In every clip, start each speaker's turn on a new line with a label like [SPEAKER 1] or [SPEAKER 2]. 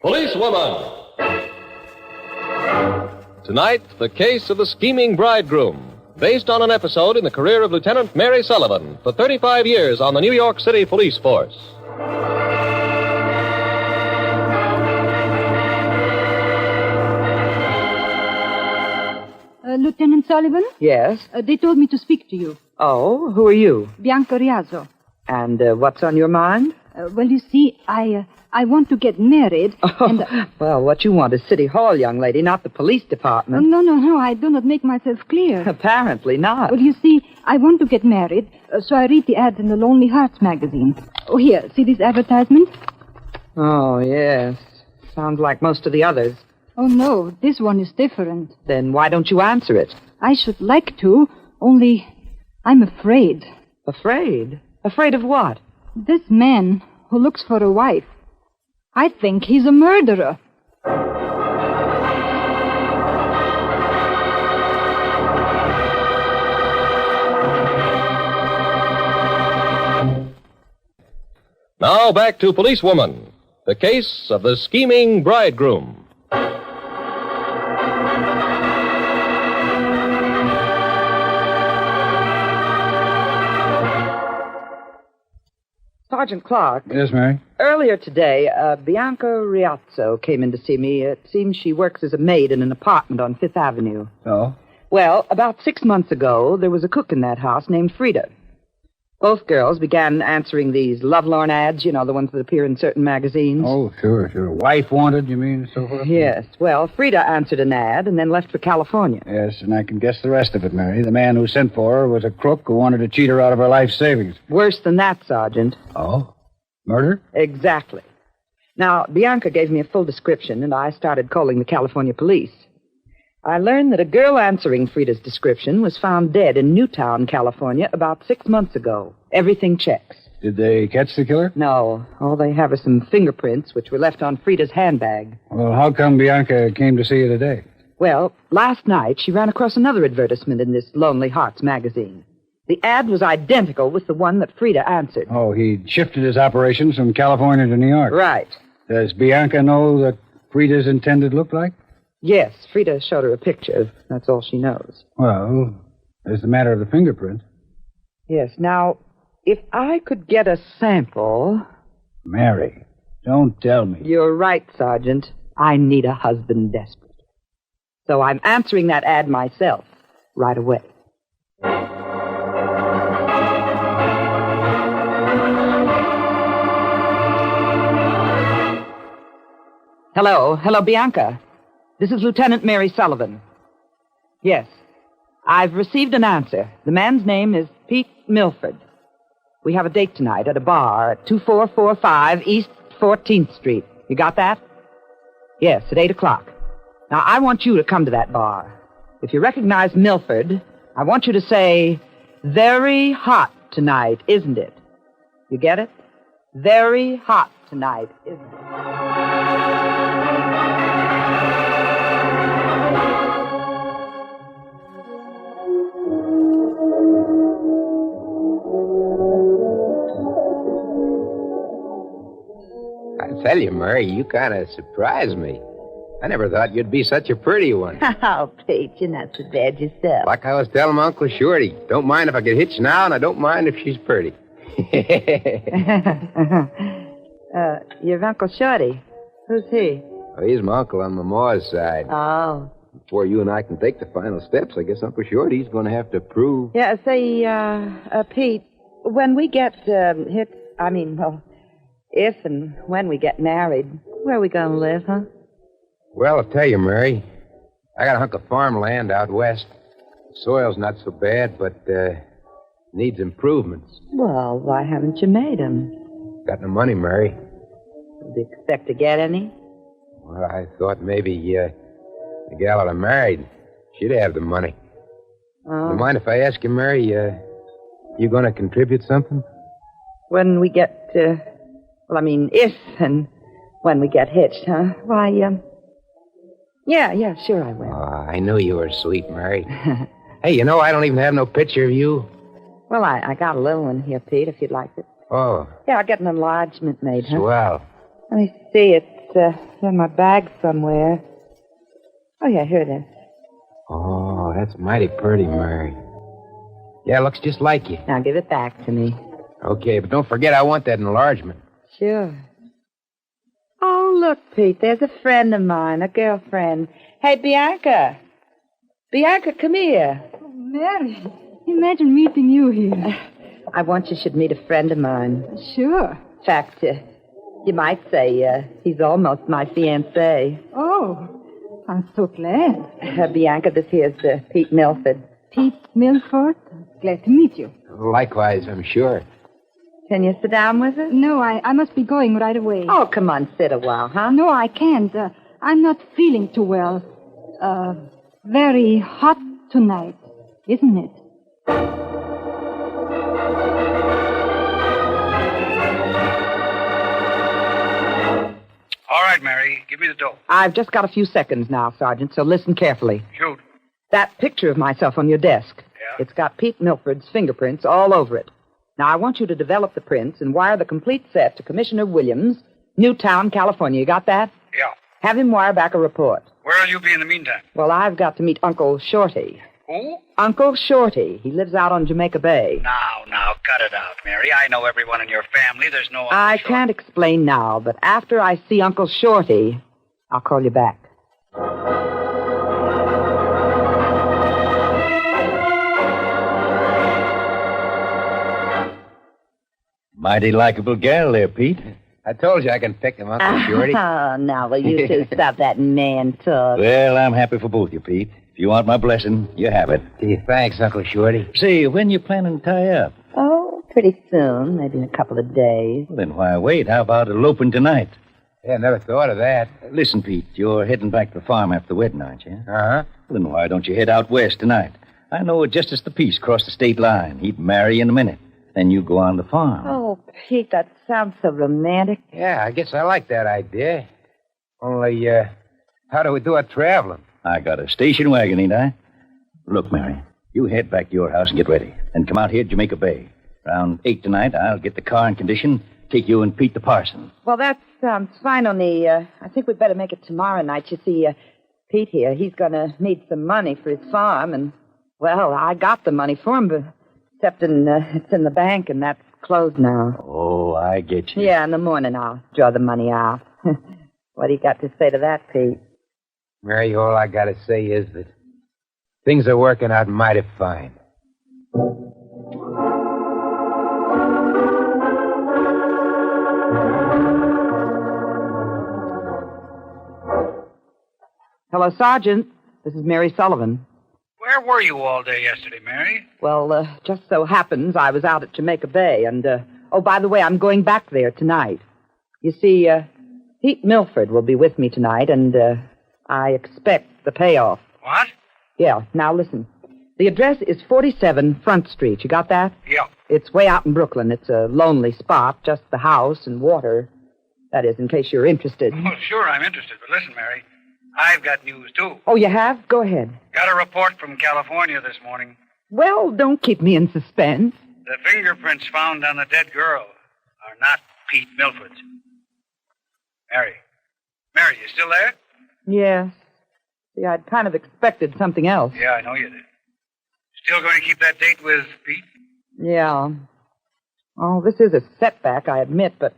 [SPEAKER 1] Policewoman. Tonight, the case of the scheming bridegroom, based on an episode in the career of Lieutenant Mary Sullivan for 35 years on the New York City Police Force.
[SPEAKER 2] Lieutenant Sullivan?
[SPEAKER 3] Yes?
[SPEAKER 2] They told me to speak to you.
[SPEAKER 3] Oh, who are you?
[SPEAKER 2] Bianca Riazzo.
[SPEAKER 3] And what's on your mind?
[SPEAKER 2] Well, you see, I want to get married.
[SPEAKER 3] Oh, well, what you want is City Hall, young lady, not the police department.
[SPEAKER 2] No, I do not make myself clear.
[SPEAKER 3] Apparently not.
[SPEAKER 2] Well, you see, I want to get married, so I read the ads in the Lonely Hearts magazine. Oh, here, see this advertisement?
[SPEAKER 3] Oh, yes. Sounds like most of the others.
[SPEAKER 2] Oh, no, this one is different.
[SPEAKER 3] Then why don't you answer it?
[SPEAKER 2] I should like to, only I'm afraid.
[SPEAKER 3] Afraid? Afraid of what?
[SPEAKER 2] This man who looks for a wife, I think he's a murderer.
[SPEAKER 1] Now back to Policewoman, the case of the scheming bridegroom.
[SPEAKER 3] Sergeant Clark.
[SPEAKER 4] Yes, Mary?
[SPEAKER 3] Earlier today, Bianca Riazzo came in to see me. It seems she works as a maid in an apartment on Fifth Avenue.
[SPEAKER 4] Oh?
[SPEAKER 3] Well, about 6 months ago, there was a cook in that house named Frida. Both girls began answering these lovelorn ads, you know, the ones that appear in certain magazines.
[SPEAKER 4] Oh, sure. Wife wanted, you mean, and so forth?
[SPEAKER 3] Yes. Well, Frida answered an ad and then left for California.
[SPEAKER 4] Yes, and I can guess the rest of it, Mary. The man who sent for her was a crook who wanted to cheat her out of her life savings.
[SPEAKER 3] Worse than that, Sergeant.
[SPEAKER 4] Oh? Murder?
[SPEAKER 3] Exactly. Now, Bianca gave me a full description, and I started calling the California police. I learned that a girl answering Frida's description was found dead in Newtown, California, about 6 months ago. Everything checks.
[SPEAKER 4] Did they catch the killer?
[SPEAKER 3] No. All they have are some fingerprints, which were left on Frida's handbag.
[SPEAKER 4] Well, how come Bianca came to see you today?
[SPEAKER 3] Well, last night she ran across another advertisement in this Lonely Hearts magazine. The ad was identical with the one that Frida answered.
[SPEAKER 4] Oh, he'd shifted his operations from California to New York.
[SPEAKER 3] Right.
[SPEAKER 4] Does Bianca know what Frida's intended look like?
[SPEAKER 3] Yes, Frida showed her a picture. That's all she knows.
[SPEAKER 4] Well, there's the matter of the fingerprint.
[SPEAKER 3] Yes, now, if I could get a sample...
[SPEAKER 4] Mary, don't tell me.
[SPEAKER 3] You're right, Sergeant. I need a husband desperate. So I'm answering that ad myself right away. Hello, Bianca. This is Lieutenant Mary Sullivan. Yes, I've received an answer. The man's name is Pete Milford. We have a date tonight at a bar at 2445 East 14th Street. You got that? Yes, at 8 o'clock. Now, I want you to come to that bar. If you recognize Milford, I want you to say, "Very hot tonight, isn't it?" You get it? Very hot tonight, isn't it?
[SPEAKER 5] I tell you, Murray, you kind of surprised me. I never thought you'd be such a pretty one.
[SPEAKER 6] Oh, Pete, you're not so bad yourself.
[SPEAKER 5] Like I was telling my Uncle Shorty, don't mind if I get hitched now, and I don't mind if she's pretty.
[SPEAKER 3] Your Uncle Shorty. Who's he?
[SPEAKER 5] Oh, he's my uncle on my ma's side.
[SPEAKER 6] Oh.
[SPEAKER 5] Before you and I can take the final steps, I guess Uncle Shorty's going to have to prove...
[SPEAKER 3] Yeah, say, Pete, when we get if and when we get married, where are we going to live, huh?
[SPEAKER 5] Well, I'll tell you, Mary, I got a hunk of farmland out west. The soil's not so bad, but needs improvements.
[SPEAKER 3] Well, why haven't you made them?
[SPEAKER 5] Got no money, Mary.
[SPEAKER 3] Do you expect to get any?
[SPEAKER 5] Well, I thought maybe the gal that I married, she'd have the money.
[SPEAKER 3] Oh.
[SPEAKER 5] You mind if I ask you, Mary, you going to contribute something?
[SPEAKER 3] When we get, if and when we get hitched, huh? Why, yeah, sure I will.
[SPEAKER 5] Oh, I knew you were sweet, Mary. Hey, you know, I don't even have no picture of you.
[SPEAKER 3] Well, I got a little one here, Pete, if you'd like it.
[SPEAKER 5] Oh.
[SPEAKER 3] Yeah, I'll get an enlargement made, huh?
[SPEAKER 5] Swell.
[SPEAKER 3] Let me see, it's in my bag somewhere. Oh, yeah, here it is.
[SPEAKER 5] Oh, that's mighty pretty, Mary. Yeah, looks just like you.
[SPEAKER 3] Now give it back to me.
[SPEAKER 5] Okay, but don't forget I want that enlargement.
[SPEAKER 3] Sure. Oh, look, Pete, there's a friend of mine, a girlfriend. Hey, Bianca. Bianca, come here.
[SPEAKER 2] Oh, Mary, imagine meeting you here.
[SPEAKER 3] I want you should meet a friend of mine.
[SPEAKER 2] Sure.
[SPEAKER 3] In fact, you might say he's almost my fiancé.
[SPEAKER 2] Oh, I'm so glad.
[SPEAKER 3] Bianca, this here's Pete Milford.
[SPEAKER 2] Pete Milford, glad to meet you.
[SPEAKER 5] Likewise, I'm sure.
[SPEAKER 3] Can you sit down with us?
[SPEAKER 2] No, I must be going right away.
[SPEAKER 3] Oh, come on, sit a while, huh?
[SPEAKER 2] No, I can't. I'm not feeling too well. Very hot tonight, isn't it?
[SPEAKER 7] All right, Mary, give me the dope.
[SPEAKER 3] I've just got a few seconds now, Sergeant, so listen carefully.
[SPEAKER 7] Shoot.
[SPEAKER 3] That picture of myself on your desk.
[SPEAKER 7] Yeah?
[SPEAKER 3] It's got Pete Milford's fingerprints all over it. Now, I want you to develop the prints and wire the complete set to Commissioner Williams, Newtown, California. You got that?
[SPEAKER 7] Yeah.
[SPEAKER 3] Have him wire back a report.
[SPEAKER 7] Where'll you be in the meantime?
[SPEAKER 3] Well, I've got to meet Uncle Shorty.
[SPEAKER 7] Who?
[SPEAKER 3] Uncle Shorty. He lives out on Jamaica Bay.
[SPEAKER 7] Now, cut it out, Mary. I know everyone in your family. There's no...
[SPEAKER 3] I can't explain now, but after I see Uncle Shorty, I'll call you back.
[SPEAKER 4] Mighty likable gal there, Pete.
[SPEAKER 5] I told you I can pick him, Uncle Shorty.
[SPEAKER 6] Oh, now, will you two stop that man talk?
[SPEAKER 4] Well, I'm happy for both you, Pete. If you want my blessing, you have it.
[SPEAKER 5] Gee, thanks, Uncle Shorty.
[SPEAKER 4] Say, when you planning to tie up?
[SPEAKER 6] Oh, pretty soon, maybe in a couple of days.
[SPEAKER 4] Well, then why wait? How about eloping tonight?
[SPEAKER 5] Yeah, never thought of that.
[SPEAKER 4] Listen, Pete, you're heading back to the farm after the wedding, aren't you?
[SPEAKER 5] Uh-huh.
[SPEAKER 4] Well, then why don't you head out west tonight? I know Justice the Peace crossed the state line. He'd marry you in a minute. Then you go on the farm.
[SPEAKER 6] Oh, Pete, that sounds so romantic.
[SPEAKER 5] Yeah, I guess I like that idea. Only, how do we do our traveling?
[SPEAKER 4] I got a station wagon, ain't I? Look, Mary, you head back to your house and get ready. Then come out here to Jamaica Bay. Around 8 tonight, I'll get the car in condition, take you and Pete the parson.
[SPEAKER 3] Well, that sounds fine, only I think we'd better make it tomorrow night. You see, Pete here, he's going to need some money for his farm, and, well, I got the money for him, but except it's in the bank, and that's closed now.
[SPEAKER 4] Oh, I get you.
[SPEAKER 3] Yeah, in the morning I'll draw the money out. What do you got to say to that, Pete?
[SPEAKER 5] Mary, all I gotta say is that things are working out mighty fine.
[SPEAKER 3] Hello, Sergeant. This is Mary Sullivan.
[SPEAKER 7] Where were you all day yesterday, Mary?
[SPEAKER 3] Well, just so happens I was out at Jamaica Bay, and, oh, by the way, I'm going back there tonight. You see, Pete Milford will be with me tonight, and, I expect the payoff.
[SPEAKER 7] What?
[SPEAKER 3] Yeah, now listen. The address is 47 Front Street. You got that?
[SPEAKER 7] Yeah.
[SPEAKER 3] It's way out in Brooklyn. It's a lonely spot, just the house and water. That is, in case you're interested.
[SPEAKER 7] Well, sure, I'm interested. But listen, Mary, I've got news, too.
[SPEAKER 3] Oh, you have? Go ahead.
[SPEAKER 7] Got a report from California this morning.
[SPEAKER 3] Well, don't keep me in suspense.
[SPEAKER 7] The fingerprints found on the dead girl are not Pete Milford's. Mary, you still there?
[SPEAKER 3] Yes. See, I'd kind of expected something else.
[SPEAKER 7] Yeah, I know you did. Still going to keep that date with Pete?
[SPEAKER 3] Yeah. Oh, this is a setback, I admit, but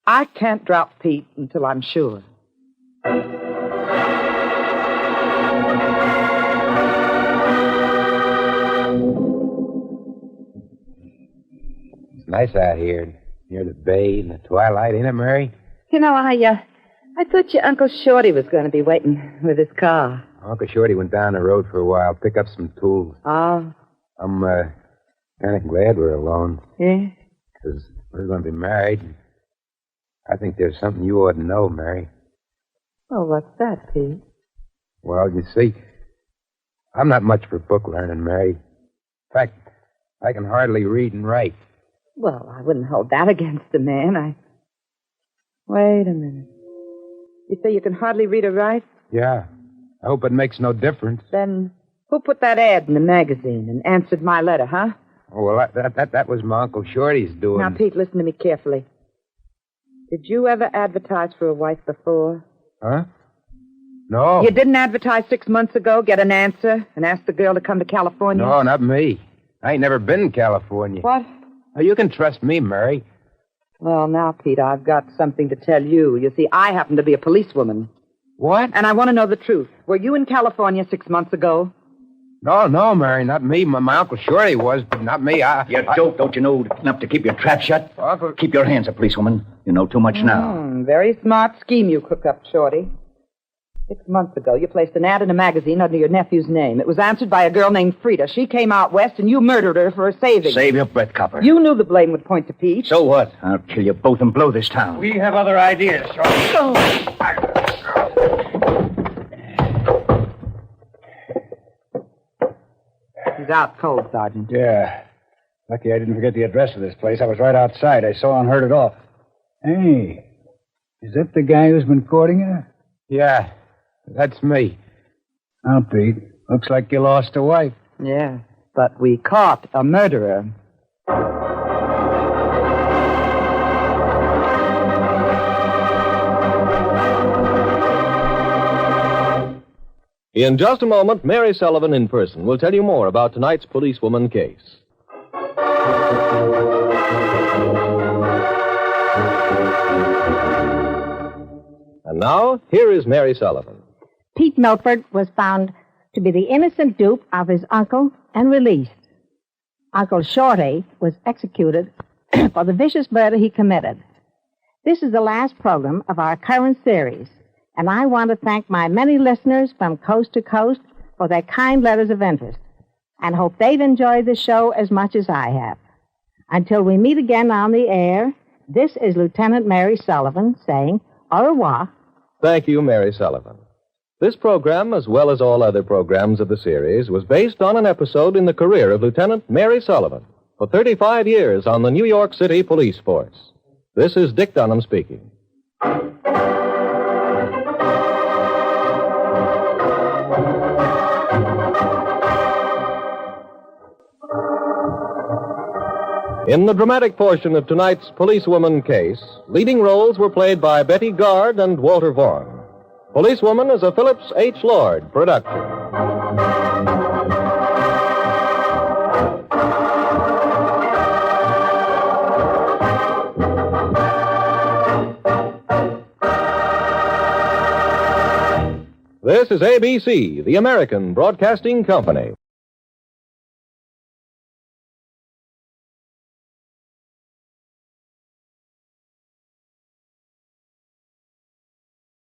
[SPEAKER 3] I can't drop Pete until I'm sure.
[SPEAKER 5] It's nice out here near the bay in the twilight, ain't it, Mary?
[SPEAKER 6] You know, I thought your Uncle Shorty was going to be waiting with his car.
[SPEAKER 5] Uncle Shorty went down the road for a while, pick up some tools.
[SPEAKER 6] Oh,
[SPEAKER 5] I'm, kind of glad we're alone,
[SPEAKER 6] yeah?
[SPEAKER 5] because we're going to be married. I think there's something you ought to know, Mary.
[SPEAKER 6] Oh, what's that, Pete?
[SPEAKER 5] Well, you see, I'm not much for book learning, Mary. In fact, I can hardly read and write.
[SPEAKER 6] Well, I wouldn't hold that against a man. Wait a minute.
[SPEAKER 3] You say you can hardly read or write?
[SPEAKER 5] Yeah. I hope it makes no difference.
[SPEAKER 3] Then who put that ad in the magazine and answered my letter, huh?
[SPEAKER 5] Oh, well, that was my Uncle Shorty's doing.
[SPEAKER 3] Now, Pete, listen to me carefully.
[SPEAKER 6] Did you ever advertise for a wife before?
[SPEAKER 5] Huh? No.
[SPEAKER 3] You didn't advertise 6 months ago, get an answer, and ask the girl to come to California?
[SPEAKER 5] No, not me. I ain't never been in California.
[SPEAKER 3] What?
[SPEAKER 5] Oh, you can trust me, Mary.
[SPEAKER 3] Well, now, Pete, I've got something to tell you. You see, I happen to be a policewoman,
[SPEAKER 5] What?
[SPEAKER 3] and I want to know the truth. Were you in California 6 months ago?
[SPEAKER 5] No, Mary, not me. My Uncle Shorty was, but not me.
[SPEAKER 4] You dope, don't you know enough to keep your trap shut?
[SPEAKER 5] Uncle...
[SPEAKER 4] Keep your hands up, policewoman. You know too much now.
[SPEAKER 3] Very smart scheme you cook up, Shorty. 6 months ago, you placed an ad in a magazine under your nephew's name. It was answered by a girl named Frida. She came out west, and you murdered her for a saving.
[SPEAKER 4] Save your breath, copper.
[SPEAKER 3] You knew the blame would point to Pete.
[SPEAKER 4] So what? I'll kill you both and blow this town.
[SPEAKER 7] We have other ideas, Shorty.
[SPEAKER 3] He's out cold, Sergeant.
[SPEAKER 8] Yeah. Lucky I didn't forget the address of this place. I was right outside. I saw and heard it off. Hey, is that the guy who's been courting her?
[SPEAKER 5] Yeah, that's me.
[SPEAKER 8] Oh, Pete, looks like you lost a wife.
[SPEAKER 3] Yeah, but we caught a murderer.
[SPEAKER 1] In just a moment, Mary Sullivan in person will tell you more about tonight's policewoman case. And now, here is Mary Sullivan.
[SPEAKER 9] Pete Milford was found to be the innocent dupe of his uncle and released. Uncle Shorty was executed for the vicious murder he committed. This is the last program of our current series, and I want to thank my many listeners from coast to coast for their kind letters of interest, and hope they've enjoyed the show as much as I have. Until we meet again on the air, this is Lieutenant Mary Sullivan saying au revoir.
[SPEAKER 1] Thank you, Mary Sullivan. This program, as well as all other programs of the series, was based on an episode in the career of Lieutenant Mary Sullivan for 35 years on the New York City Police Force. This is Dick Dunham speaking. In the dramatic portion of tonight's policewoman case, leading roles were played by Betty Garde and Walter Vaughn. Policewoman is a Phillips H. Lord production. This is ABC, the American Broadcasting Company.